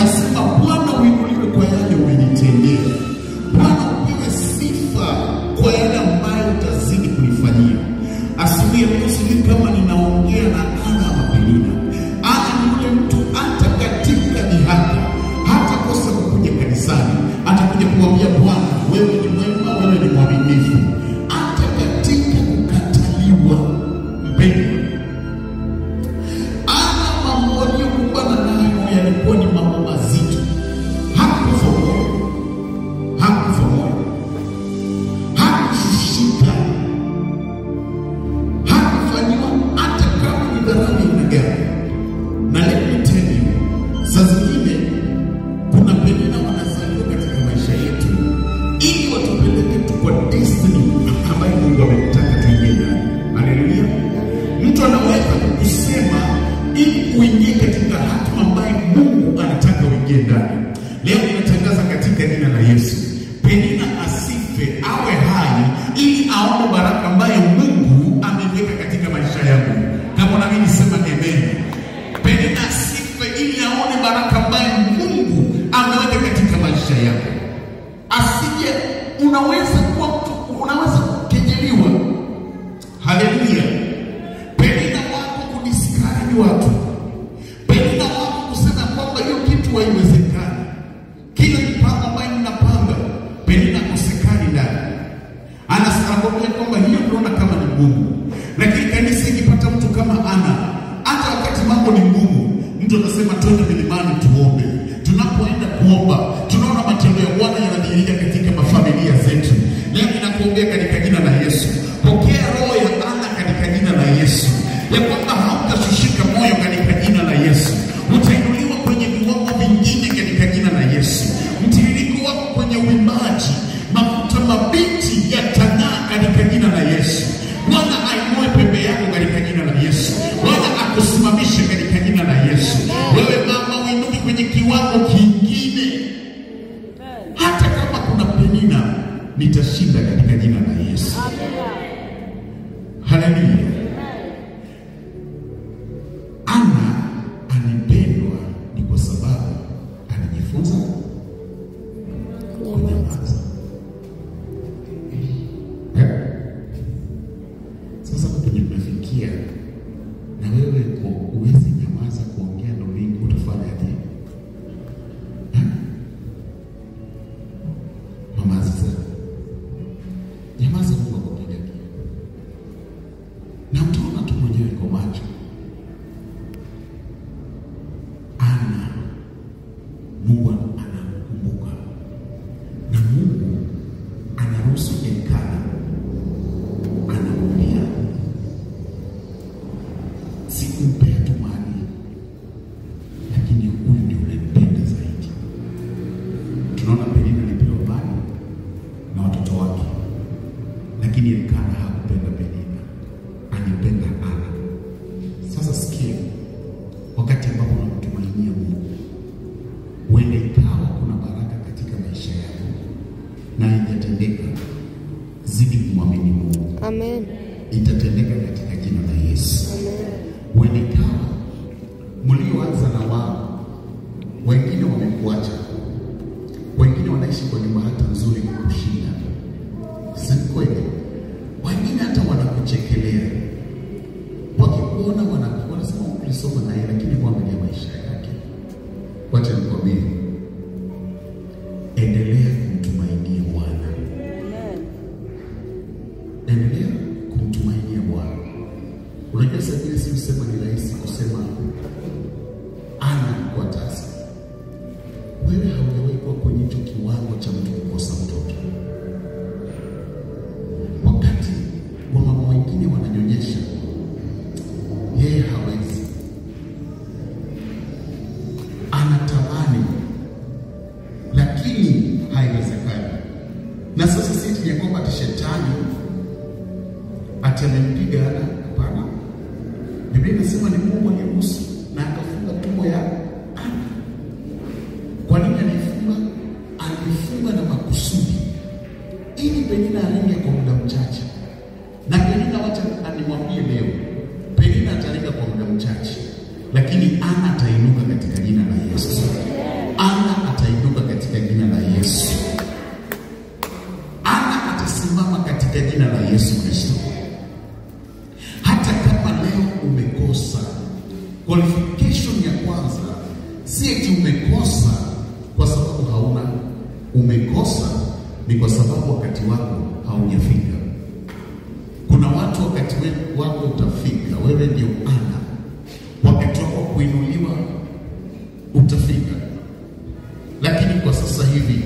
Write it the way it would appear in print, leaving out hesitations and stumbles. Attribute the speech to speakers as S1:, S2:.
S1: Anasema Bwana uinuliwe kwa yale umenitendea. Bwana upewe sifa kwa yale ambayo utazidi kunifanyia. Asubuhi ya leo sijui kama ninaongea na Ana ama Penina. Ana ni yule mtu hata katika dhihaka, hata kosa kukuja kanisani, atakuja kuambia Bwana wewe ni mwema, wewe ni mwaminifu. Hata katika kukataliwa, mpendwa, Ana mambo aliyokumbana nayo yalikuwa ni mambo mazito. Hakufa moyo, hakushika, hakufanyiwa hata kama ni dharau ina gani. Na let me tell you, saa zingine kuna Penina wanazaliwa katika maisha yetu ili watupeleke tu kwa destiny ambayo Mungu ametaka tuingie ndani. Haleluya. Mtu anaweza kusema ili uingie katika hatima ambayo Mungu anataka uingie ndani. Leo ninatangaza katika jina la Yesu, Penina asife, awe hai ili aone baraka ambayo Mungu ameweka katika maisha yangu. Kama unaamini sema amen. Penina asife ili aone baraka ambayo Mungu ameweka katika maisha yako. Asije unaweza kukejeliwa. Haleluya. Penina wako kudiscourage watu. Penina wako kusema kwamba hiyo kitu haiwezekani. Kila mpango ambayo mnapanga, Penina kusekani ndani. Anakwambia kwamba hiyo unaona kama ni ngumu. Lakini kanisa ikipata mtu kama Ana, hata wakati mambo ni ngumu, mtu atasema twende milimani tuombe. Tunapoenda kuomba, tunaona matendo ya Bwana yanadhihirika katika mafamilia zetu. Leo ninakuombea katika jina la Yesu, pokea roho ya Ana katika jina la Yesu, ya kwamba hautashushika moyo katika jina la Yesu. Utainuliwa kwenye viwango vingine katika jina la Yesu. Mtiririko wako kwenye uimbaji, mafuta mabiti yatang'aa katika jina la Yesu. Bwana ainue pembe yako katika jina la Yesu. Bwana akusimamishe katika jina la Yesu. Wewe mama uinuke kwenye kiwango kingine. Hata kama kuna Penina, nitashinda katika jina la Yesu. Haleluya. Ana alipendwa ni kwa sababu alijifunza kunyamaza. Sasa kwenye tunafikia na wewe uwezi nyamaza kuongea ndo mingi, utafanyaje? Nyamaza, Mungu akupiga pia. Na utaona tu mwenyewe kwa macho. Ana Mungu anakumbuka, na Mungu anaruhusu Elikana anakulia. Sikumpea tu mali, lakini huyu ndio unempenda zaidi. Tunaona Penina alipewa mali na watoto wake, lakini Elikana hakupenda Penina, alipenda Ana. Sasa sikia, wakati ambapo unamtumainia Mungu, uende ikawa kuna baraka katika maisha yako na itatendeka, zidi kumwamini Mungu.
S2: Amen.
S1: Itatendeka katika jina la Yesu.
S2: Amen.
S1: Uende ikawa mlioanza na wao, wengine wamekuacha, wengine wanaishi kwa nyumba hata nzuri kukushinda. Si kweli? Wengine hata wanakuchekelea. Wakikuona wanasema ulisoma naye, lakini kuangalia maisha yake. Wacha nikwambie, endelea kumtumainia Bwana. Endelea kumtumainia Bwana. Unajua sasa hivi si usema ni rahisi kusema Ana kwa tasa. Wewe haujawahi kuwa kwenye hicho kiwango cha mtu kukosa mtoto. Wakati wamama wengine wananyonyesha, yeye hawezi. Anatamani, lakini haiwezekani. Na sasa sisi ya kwamba shetani atamempiga Ana, hapana. Biblia inasema ni Mungu aliyeruhusu na akafunga tumbo ya Ana. Kwa nini alifunga? Alifunga na makusudi ili Penina aringe kwa muda mchache. Na Penina, wacha animwambie leo, Penina ataringa kwa muda mchache, lakini Ana atainuka katika jina la Yesu. Qualification ya kwanza si eti umekosa kwa sababu hauna. Umekosa ni kwa sababu wakati wako haujafika. Kuna watu wakati wako utafika, wewe ndio ana. Wakati wako kuinuliwa utafika. Lakini kwa sasa hivi